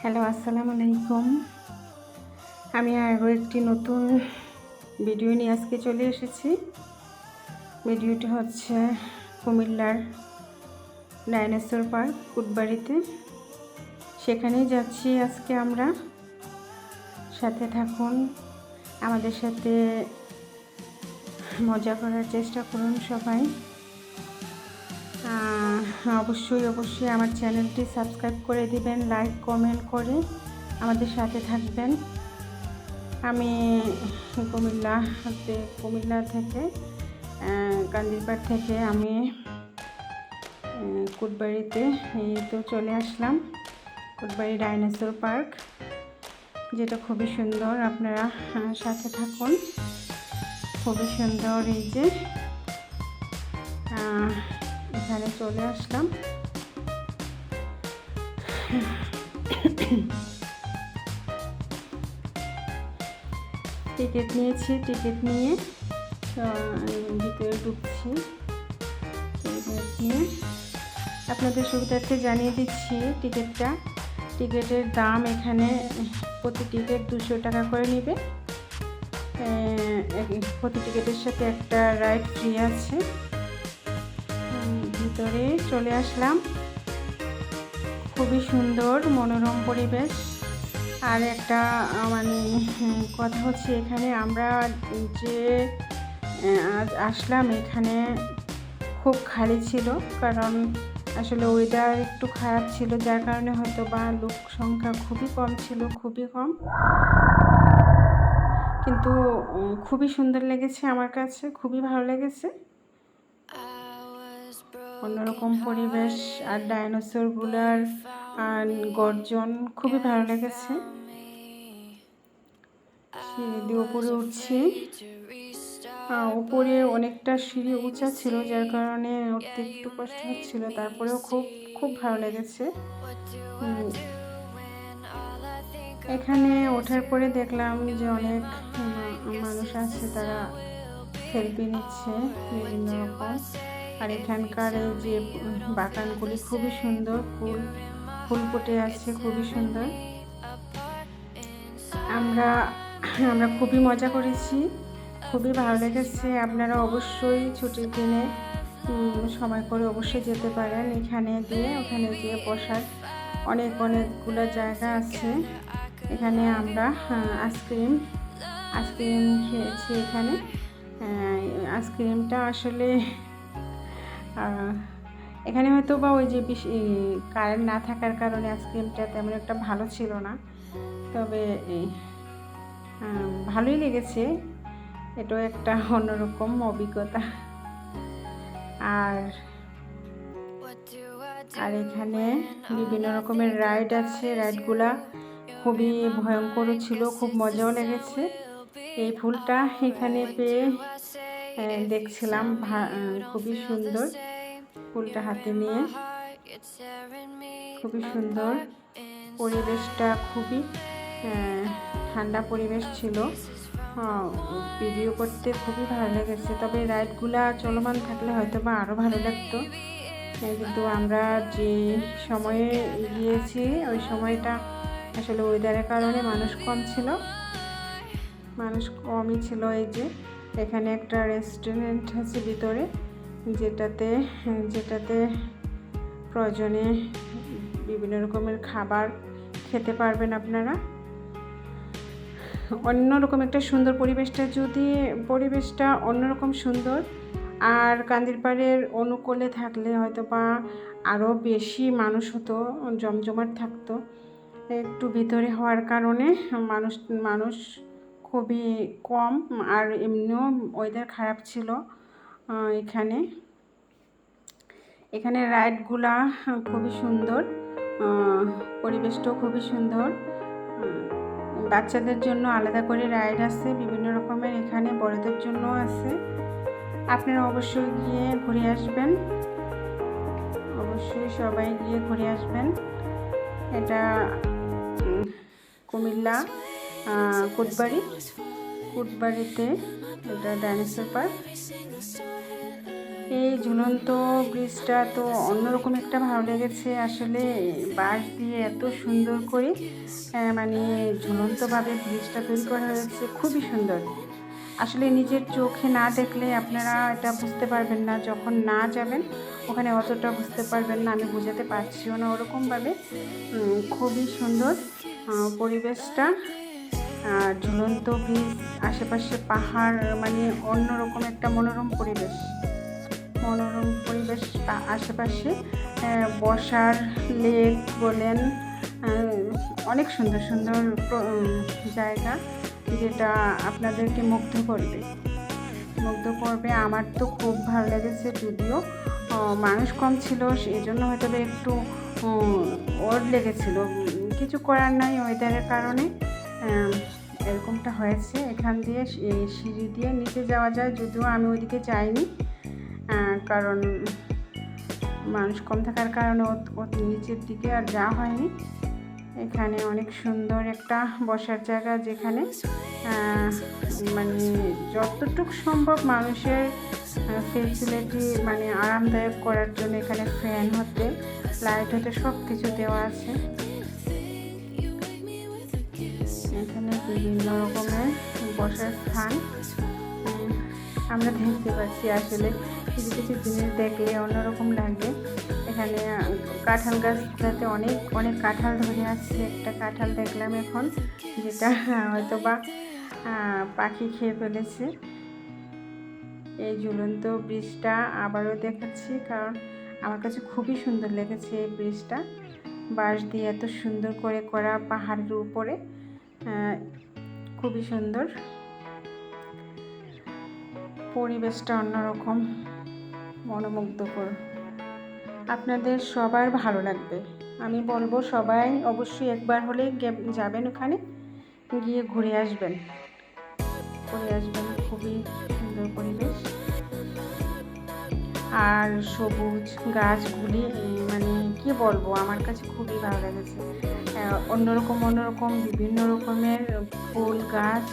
Hello, আসসালামু আলাইকুম। আমি আরও একটি নতুন ভিডিও নিয়ে আজকে চলে এসেছি। ভিডিওটি হচ্ছে কুমিল্লার ডাইনোসর পার্ক কুটবাড়িতে। সেখানেই যাচ্ছি আজকে আমরা। সাথে থাকুন, আমাদের সাথে মজা করার চেষ্টা করুন সবাই। অবশ্যই আমার চ্যানেলটি সাবস্ক্রাইব করে দিবেন, লাইক কমেন্ট করে আমাদের সাথে থাকবেন। আমি কুমিল্লা থেকে কান্দিরপাড় থেকে আমি কুটবাড়িতে তো চলে আসলাম। কুটবাড়ি ডাইনোসর পার্ক, যেটা খুবই সুন্দর। আপনারা সাথে থাকুন। খুবই সুন্দর। এই যে এখানে চলে আসলাম। টিকিট নিয়েছি, টিকিট নিয়ে ভিতরে ঢুকছি। টিকিট নিয়ে আপনাদের সুবিধার্থে জানিয়ে দিচ্ছি টিকিটের দাম এখানে প্রতি টিকিট 200 টাকা করে নেবে। প্রতি টিকিটের সাথে একটা রাইড ফ্রি আছে। ভিতরে চলে আসলাম। খুবই সুন্দর মনোরম পরিবেশ। আর একটা কথা হচ্ছে, এখানে আমরা যে আজ আসলাম এখানে খুব খালি ছিল, কারণ আসলে ওয়েদার একটু খারাপ ছিল, যার কারণে হয়তো বা লোক সংখ্যা খুবই কম ছিল, খুবই কম। কিন্তু খুবই সুন্দর লেগেছে আমার কাছে, খুবই ভালো লেগেছে। অন্যরকম পরিবেশ আর ডাইনোসরগুলার গর্জন খুবই ভালো লেগেছে। সিঁড়ি দিয়ে উপরে উঠছি। উপরে অনেকটা সিঁড়ি উঁচা ছিল, যার কারণে উঠতে একটু কষ্ট হচ্ছিল। তারপরেও খুব ভালো লেগেছে। এখানে ওঠার পরে দেখলাম যে অনেক মানুষ আছে, তারা সেলফি নিচ্ছে বিভিন্ন রকম। আর এখানকার এই যে বাগানগুলি খুবই সুন্দর, ফুল ফুটে আছে, খুবই সুন্দর। আমরা খুবই মজা করেছি, খুবই ভালো লেগেছে। আপনারা অবশ্যই ছুটির দিনে সময় করে অবশ্যই যেতে পারেন। ওখানে গিয়ে বসার অনেকগুলো জায়গা আছে। এখানে আমরা আইসক্রিম খেয়েছি। এখানে আইসক্রিমটা আসলে এখানে হয়তো বা ওই যে কারেন্ট না থাকার কারণে আইসক্রিমটা তেমন একটা ভালো ছিল না, তবে ভালোই লেগেছে। এটাও একটা অন্যরকম অভিজ্ঞতা। আর এখানে বিভিন্ন রকমের রাইড আছে। রাইডগুলা খুবই ভয়ঙ্কর ছিল, খুব মজাও লেগেছে। এই ফুলটা এখানে পেয়ে দেখছিলাম, খুবই সুন্দর। ফুলটা হাতে নিয়ে খুবই সুন্দর। পরিবেশটা খুবই ঠান্ডা পরিবেশ ছিল। ভিডিও করতে খুবই ভালো লেগেছে। তবে রাইডগুলা চলমান থাকলে হয়তো বা আরও ভালো লাগতো, কিন্তু আমরা যে সময়ে গিয়েছি ওই সময়টা আসলে ওয়েদারের কারণে মানুষ কমই ছিল। এই যে এখানে একটা রেস্টুরেন্ট আছে ভিতরে, যেটাতে প্রয়োজনে বিভিন্ন রকমের খাবার খেতে পারবেন আপনারা। অন্যরকম একটা সুন্দর পরিবেশটা অন্যরকম সুন্দর। আর কান্দিরপাড়ের অনুকূলে থাকলে হয়তো বা আরও বেশি মানুষ হতো, জমজমাট থাকতো। একটু ভিতরে হওয়ার কারণে মানুষ খুবই কম। আর এমনিও ওয়েদার খারাপ ছিল। এখানে রাইডগুলা খুবই সুন্দর, পরিবেশটাও খুবই সুন্দর। বাচ্চাদের জন্য আলাদা করে রাইড আছে বিভিন্ন রকমের, এখানে বড়দের জন্য আছে। আপনারা অবশ্যই গিয়ে ঘুরে আসবেন, অবশ্যই সবাই গিয়ে ঘুরে আসবেন। এটা কুমিল্লা কুটবাড়িতে এটা ডাইনোসর পার্ক। এই ঝুলন্ত ব্রিজটা তো অন্যরকম একটা ভালো লেগেছে। আসলে বাঁশ দিয়ে এত সুন্দর করে মানে ঝুলন্তভাবে ব্রিজটা তৈরি করা হয়েছে, খুবই সুন্দর। আসলে নিজের চোখে না দেখলে আপনারা এটা বুঝতে পারবেন না, যখন না যাবেন ওখানে অতটা বুঝতে পারবেন না। আমি বোঝাতে পারছিও না ওরকমভাবে। খুবই সুন্দর পরিবেশটা। ঝুলন্ত ব্রিজ, আশেপাশে পাহাড়, মানে অন্যরকম একটা মনোরম পরিবেশ। আশেপাশে বসার লেক বলেন, অনেক সুন্দর সুন্দর জায়গা, যেটা আপনাদেরকে মুগ্ধ করবে। আমার তো খুব ভালো লেগেছে। যদিও মানুষ কম ছিল, সেই জন্য হয়তো একটু ওর লেগেছিল, কিছু করার নাই, ওয়েদারের কারণে এরকমটা হয়েছে। এখান দিয়ে সিঁড়ি দিয়ে নিচে যাওয়া যায়, যদিও আমি ওইদিকে যাইনি, কারণ মানুষ কম থাকার কারণে নিচের দিকে আর যাওয়া হয়নি। এখানে অনেক সুন্দর একটা বসার জায়গা, যেখানে মানে যতটুকু সম্ভব মানুষের ফেসিলিটি মানে আরামদায়ক করার জন্য এখানে ফ্যান হতে, লাইট হতে সব কিছু দেওয়া আছে। এখানে বিভিন্ন রকমের বসার স্থান আমরা দেখতে পাচ্ছি। আসলে কিছু কিছু জিনিস দেখলে অন্যরকম লাগে। এখানে কাঁঠাল গাছটাতে অনেক অনেক কাঁঠাল ধরে আছে। একটা কাঁঠাল দেখলাম এখন, যেটা হয়তো বা পাখি খেয়ে ফেলেছে। এই ঝুলন্ত ব্রিজটা আবারও দেখাচ্ছি, কারণ আমার কাছে খুবই সুন্দর লেগেছে এই ব্রিজটা। বাঁশ দিয়ে এত সুন্দর করে করা, পাহাড়ের উপরে, খুবই সুন্দর পরিবেশটা, অন্যরকম মনোমুগ্ধকর। আপনাদের সবার ভালো লাগবে। আমি বলবো সবাই অবশ্যই একবার হলে যাবেন, ওখানে গিয়ে ঘুরে আসবেন। খুবই সুন্দর পরিবেশ, আর সবুজ গাছগুলি, মানে কি বলবো, আমার কাছে খুবই ভালো লেগেছে। অন্যরকম বিভিন্ন রকমের ফুল গাছ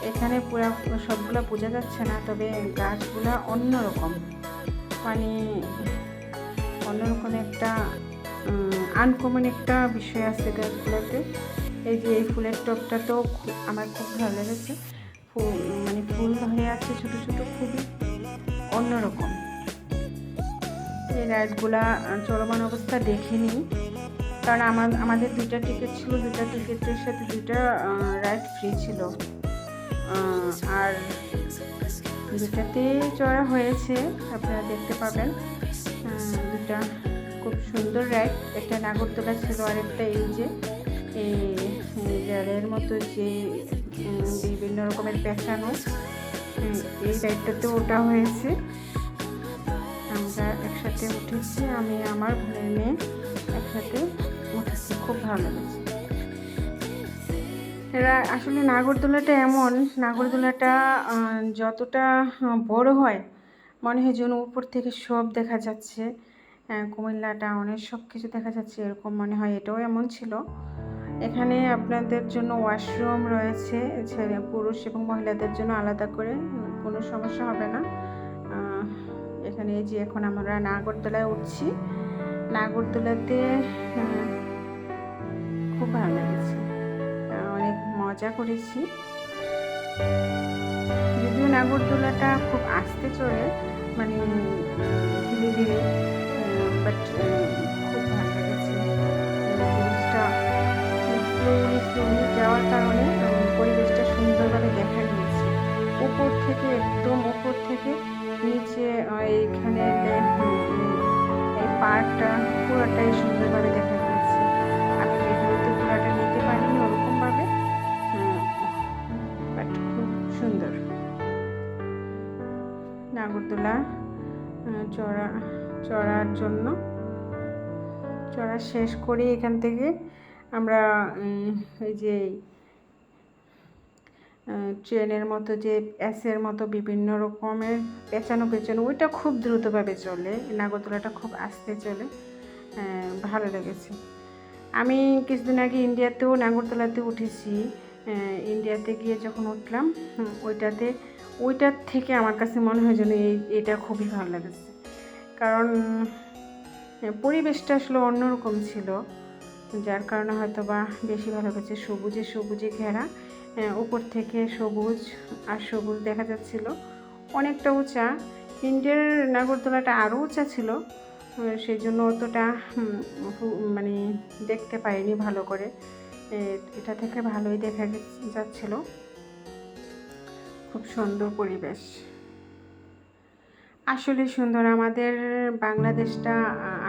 এখানে পুরো সবগুলো বোঝা যাচ্ছে না, তবে গাছগুলো অন্যরকম, মানে অন্যরকম একটা আনকমন একটা বিষয় আছে গাছগুলোতে। এই যে এই ফুলের টবটা তো আমার খুব ভালো লেগেছে। মানে ফুল ধরে আছে ছোট ছোট, খুবই অন্যরকম। এই রাইডগুলা চলমান অবস্থা দেখিনি, কারণ আমাদের 2টা টিকিট ছিল, 2টা টিকিটের সাথে 2টা রাইড ফ্রি ছিল, আর 2টাতে চড়া হয়েছে, আপনারা দেখতে পাবেন। 2টা খুব সুন্দর রাইড। একটা নাগরদোলা ছিল, আর একটা এই যে রেলের মতো যে বিভিন্ন রকমের পেঁচানো, এই রাইডটাতে ওটা হয়েছে। আমরা একসাথে উঠেছি, আমি আমার ভাইয়ের মেয়ে একসাথে উঠেছি, খুব ভালো লেগেছে। এরা আসলে নাগরদোলাটা যতটা বড় হয়, মনে হয় যেন উপর থেকে সব দেখা যাচ্ছে, কুমিল্লা টাউনের সব কিছু দেখা যাচ্ছে, এরকম মনে হয়। এটাও এমন ছিল। এখানে আপনাদের জন্য ওয়াশরুম রয়েছে, ছেলে পুরুষ এবং মহিলাদের জন্য আলাদা করে, কোনো সমস্যা হবে না। এখানে এই যে এখন আমরা নাগরদোলায় উঠছি। নাগরদোলাতে খুব ভালো লেগেছে, অনেক মজা করেছি। যদিও নাগরদোলাটা খুব আস্তে চড়ে, মানে ধীরে ধীরে, বাট খুব ভালো লেগেছে। জিনিসটা স্লোলি যাওয়ার কারণে পরিবেশটা সুন্দরভাবে দেখা গিয়েছে। একদম উপর থেকে নিচে এইখানে এই পার্কটা পুরোটাই সুন্দরভাবে দেখা গিয়েছে। আমি ভিডিওতে পুরোটা নিতে পারিনি ওরকমভাবে, বাট খুব সুন্দর। নাগরদোলা চড়া শেষ করে এখান থেকে আমরা এই যে ট্রেনের মতো, যে এসের মতো বিভিন্ন রকমের পেঁচানো ওইটা খুব দ্রুতভাবে চলে, নাগরদোলাটা খুব আস্তে চলে, ভালো লেগেছে। আমি কিছুদিন আগে ইন্ডিয়াতেও নাগরদোলাতে উঠেছি। ইন্ডিয়াতে গিয়ে যখন উঠলাম, ওইটাতে ওইটার থেকে আমার কাছে মনে হয় যেন এটা খুবই ভালো লেগেছে, কারণ পরিবেশটা আসলে অন্যরকম ছিল, যার কারণে হয়তো বা বেশি ভালো লেগেছে। সবুজে সবুজে ঘেরা, উপর থেকে সবুজ আর সবুজ দেখা যাচ্ছিল, অনেকটা উঁচা। ইন্ডিয়ার নাগরদোলাটা আরও উঁচা ছিল, সেই জন্য অতটা মানে দেখতে পাইনি ভালো করে। এটা থেকে ভালোই দেখা যাচ্ছিল, খুব সুন্দর পরিবেশ, আসলে সুন্দর। আমাদের বাংলাদেশটা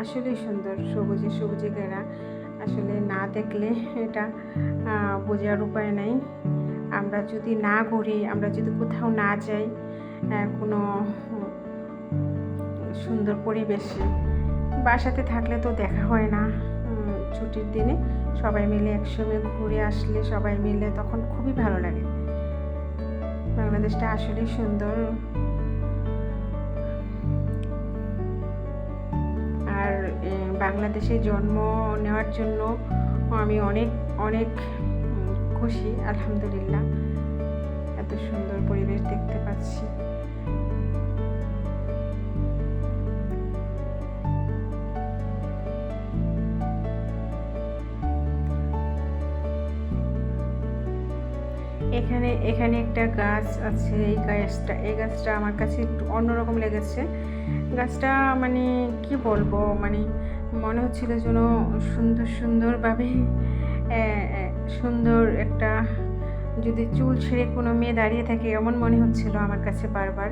আসলে সুন্দর, সবুজে সবুজে ঘেরা। আসলে না দেখলে এটা বোঝার উপায় নাই। আমরা যদি না ঘুরি, আমরা যদি কোথাও না যাই কোনো সুন্দর পরিবেশে, বাসাতে থাকলে তো দেখা হয় না। ছুটির দিনে সবাই মিলে একসঙ্গে ঘুরে আসলে সবাই মিলে তখন খুবই ভালো লাগে। বাংলাদেশটা আসলেই সুন্দর। আর বাংলাদেশে জন্ম নেওয়ার জন্য আমি অনেক অনেক খুশি, আলহামদুলিল্লাহ। এত সুন্দর পরিবেশ দেখতে পাচ্ছি। এখানে একটা গাছ আছে, এই গাছটা আমার কাছে একটু অন্যরকম লেগেছে। গাছটা মানে কি বলবো, মানে মনে হচ্ছিল যেন সুন্দরভাবে সুন্দর একটা, যদি চুল ছেড়ে কোনো মেয়ে দাঁড়িয়ে থাকে এমন মনে হচ্ছিল আমার কাছে বারবার।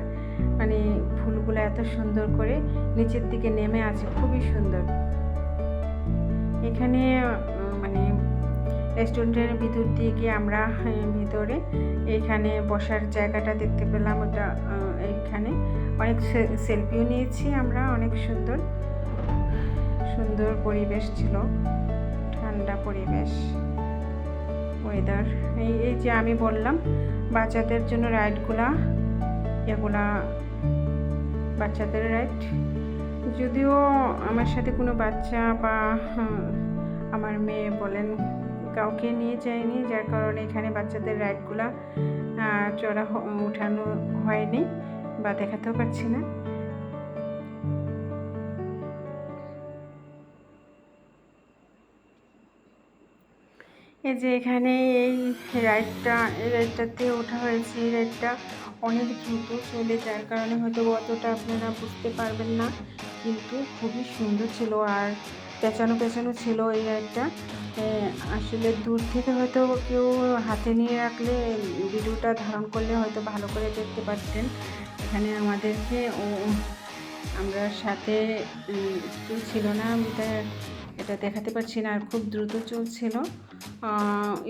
মানে ফুলগুলো এত সুন্দর করে নিচের দিকে নেমে আছে, খুবই সুন্দর। এখানে মানে রেস্টুরেন্টের ভিতর দিয়ে গিয়ে আমরা ভিতরে এখানে বসার জায়গাটা দেখতে পেলাম। ওটা এইখানে অনেক সেলফিও নিয়েছি আমরা, অনেক সুন্দর সুন্দর পরিবেশ ছিল, ঠান্ডা পরিবেশ, ওয়েদার। এই যে আমি বললাম বাচ্চাদের জন্য রাইডগুলা, এগুলা বাচ্চাদের রাইড। যদিও আমার সাথে কোনো বাচ্চা বা আমার মেয়ে বলেন কাউকে নিয়ে যায়নি, যার কারণে এখানে বাচ্চাদের রাইডগুলা চড়া উঠানো হয়নি বা দেখাতেও পারছি না। এই যে এখানে এই রাইডটাতে ওঠা হয়েছে। এই রাইডটা অনেক দ্রুত চলে, যার কারণে হয়তো অতটা আপনারা বুঝতে পারবেন না, কিন্তু খুবই সুন্দর ছিল আর পেঁচানো ছিল এই রাইডটা। আসলে দূর থেকে হয়তো কেউ হাতে নিয়ে রাখলে, ভিডিওটা ধারণ করলে হয়তো ভালো করে দেখতে পারতেন। এখানে আমাদেরকে আমরা সাথে কেউ ছিল না, এটা দেখাতে পারছি না। আর খুব দ্রুত চলছিল,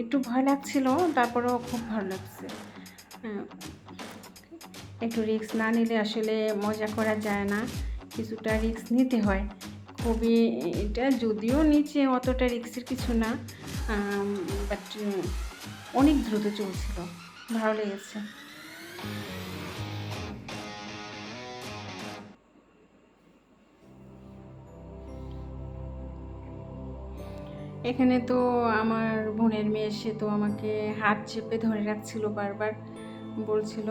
একটু ভয় লাগছিল, তারপরেও খুব ভালো লাগছে। একটু রিস্ক না নিলে আসলে মজা করা যায় না, কিছুটা রিস্ক নিতে হয়। খুবই এটা যদিও নিচে অতটা রিস্কের কিছু না, বাট অনেক দ্রুত চলছিল, ভালো লেগেছে। এখানে তো আমার বোনের মেয়ে এসে তো আমাকে হাত চেপে ধরে রাখছিল, বারবার বলছিল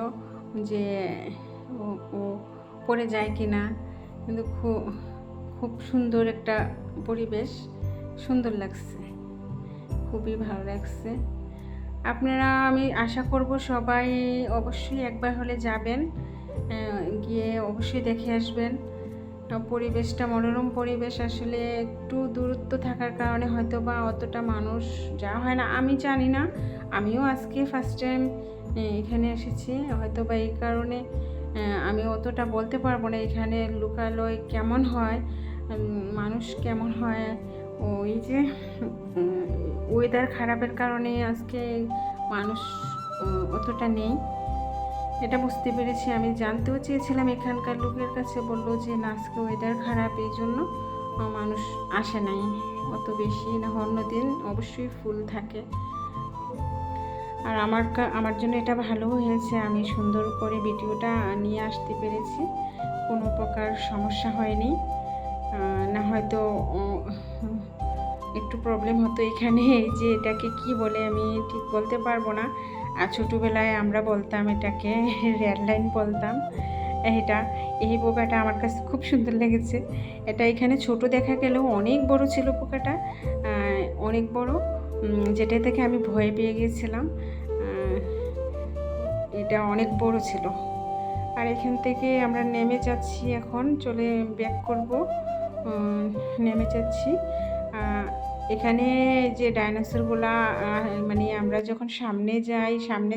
যে ও পড়ে যায় কি না। কিন্তু খুব সুন্দর একটা পরিবেশ, সুন্দর লাগছে, খুবই ভালো লাগছে। আপনারা, আমি আশা করব সবাই অবশ্যই একবার হলে যাবেন, গিয়ে অবশ্যই দেখে আসবেন। পরিবেশটা মনোরম পরিবেশ। আসলে একটু দূরত্ব থাকার কারণে হয়তো বা অতটা মানুষ যাওয়া হয় না, আমি জানি না, আমিও আজকে ফার্স্ট টাইম এখানে এসেছি, হয়তো বা এই কারণে আমি অতটা বলতে পারবো না এখানে লোকালয় কেমন হয়, মানুষ কেমন হয়। ওই যে ওয়েদার খারাপের কারণে আজকে মানুষ অতটা নেই, এটা বুঝতে পেরেছি। আমি জানতেও চেয়েছিলাম এখানকার লোকের কাছে, বললো যে না আজকে ওয়েদার খারাপ, এই জন্য মানুষ আসে নাই অত বেশি, না অন্য দিন অবশ্যই ফুল থাকে। আর আমার জন্য এটা ভালো হয়েছে, আমি সুন্দর করে ভিডিওটা নিয়ে আসতে পেরেছি, কোনো প্রকার সমস্যা হয়নি। না হয়তো একটু প্রবলেম হতো এখানে, যে এটাকে কি বলে আমি ঠিক বলতে পারবো না। আর ছোটোবেলায় আমরা বলতাম এটাকে রেড লাইন বলতাম। এই পোকাটা আমার কাছে খুব সুন্দর লেগেছে। এটা এখানে ছোট দেখা গেলেও অনেক বড় ছিল পোকাটা, অনেক বড়, যেটা থেকে আমি ভয় পেয়ে গিয়েছিলাম। এটা অনেক বড় ছিল। আর এখান থেকে আমরা নেমে যাচ্ছি, এখন চলে ব্যাক করব, নেমে যাচ্ছি। এখানে যে ডাইনোসরগুলা মানে আমরা যখন সামনে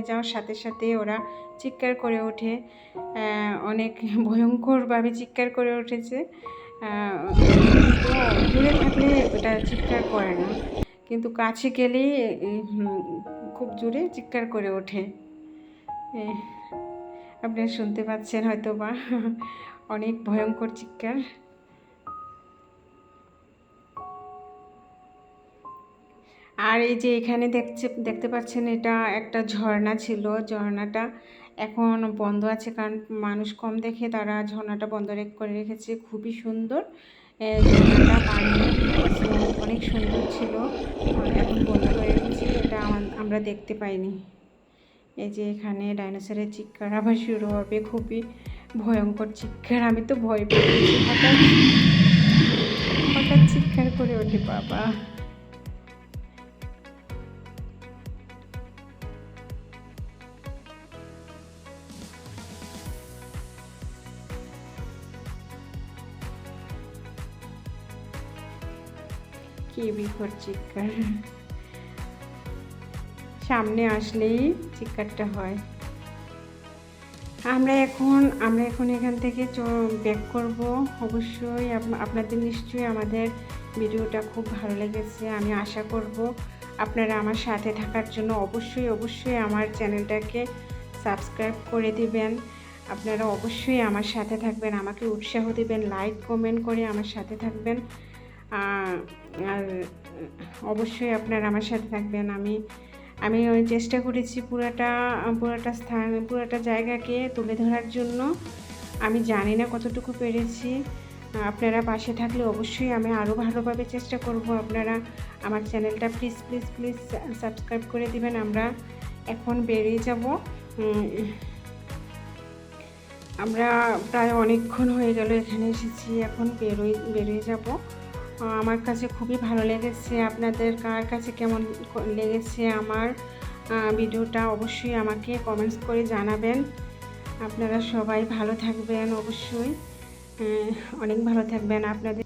যাওয়ার সাথে সাথে ওরা চিৎকার করে ওঠে, অনেক ভয়ঙ্করভাবে চিৎকার করে উঠেছে। দূরে থাকলে ওটা চিৎকার করে না, কিন্তু কাছে গেলেই খুব জোরে চিৎকার করে ওঠে। আপনারা শুনতে পাচ্ছেন হয়তো বা, অনেক ভয়ঙ্কর চিৎকার। আর এই যে এখানে দেখতে পাচ্ছেন, এটা একটা ঝর্ণা ছিল। ঝর্ণাটা এখন বন্ধ আছে, কারণ মানুষ কম দেখে তারা ঝর্ণাটা বন্ধ করে রেখেছে। খুবই সুন্দর ঝর্ণাটা, পানি অনেক সুন্দর ছিল, এখন বন্ধ করে রেখেছে। এটা আমরা দেখতে পাইনি। এই যে এখানে ডাইনোসরের চিৎকার আবার শুরু হবে, খুবই ভয়ঙ্কর চিৎকার। আমি তো ভয় পেয়েছি, হঠাৎ চিৎকার করে ওঠে বাবা। কি বিকট চিৎকার, সামনে আসলেই চিৎকারটা হয়। আমরা এখন এখান থেকে ব্যাক করব। অবশ্যই আপনাদের নিশ্চয়ই আমাদের ভিডিওটা খুব ভালো লেগেছে। আমি আশা করব আপনারা আমার সাথে থাকার জন্য অবশ্যই আমার চ্যানেলটাকে সাবস্ক্রাইব করে দিবেন। আপনারা অবশ্যই আমার সাথে থাকবেন, আমাকে উৎসাহ দিবেন, লাইক কমেন্ট করে আমার সাথে থাকবেন। আর অবশ্যই আপনারা আমার সাথে থাকবেন। আমি চেষ্টা করেছি পুরাটা জায়গাকে তুলে ধরার জন্য। আমি জানি না কতটুকু পেরেছি। আপনারা পাশে থাকলে অবশ্যই আমি আরও ভালোভাবে চেষ্টা করব। আপনারা আমার চ্যানেলটা প্লিজ সাবস্ক্রাইব করে দিবেন। আমরা এখন বেরিয়ে যাব। আমরা প্রায় অনেকক্ষণ হয়ে গেল এখানে এসেছি, এখন বেরিয়ে যাব। আমার কাছে খুবই ভালো লেগেছে। আপনাদের কার কাছে কেমন লেগেছে আমার ভিডিওটা অবশ্যই আমাকে কমেন্টস করে জানাবেন। আপনারা সবাই ভালো থাকবেন, অবশ্যই অনেক ভালো থাকবেন। আপনাদের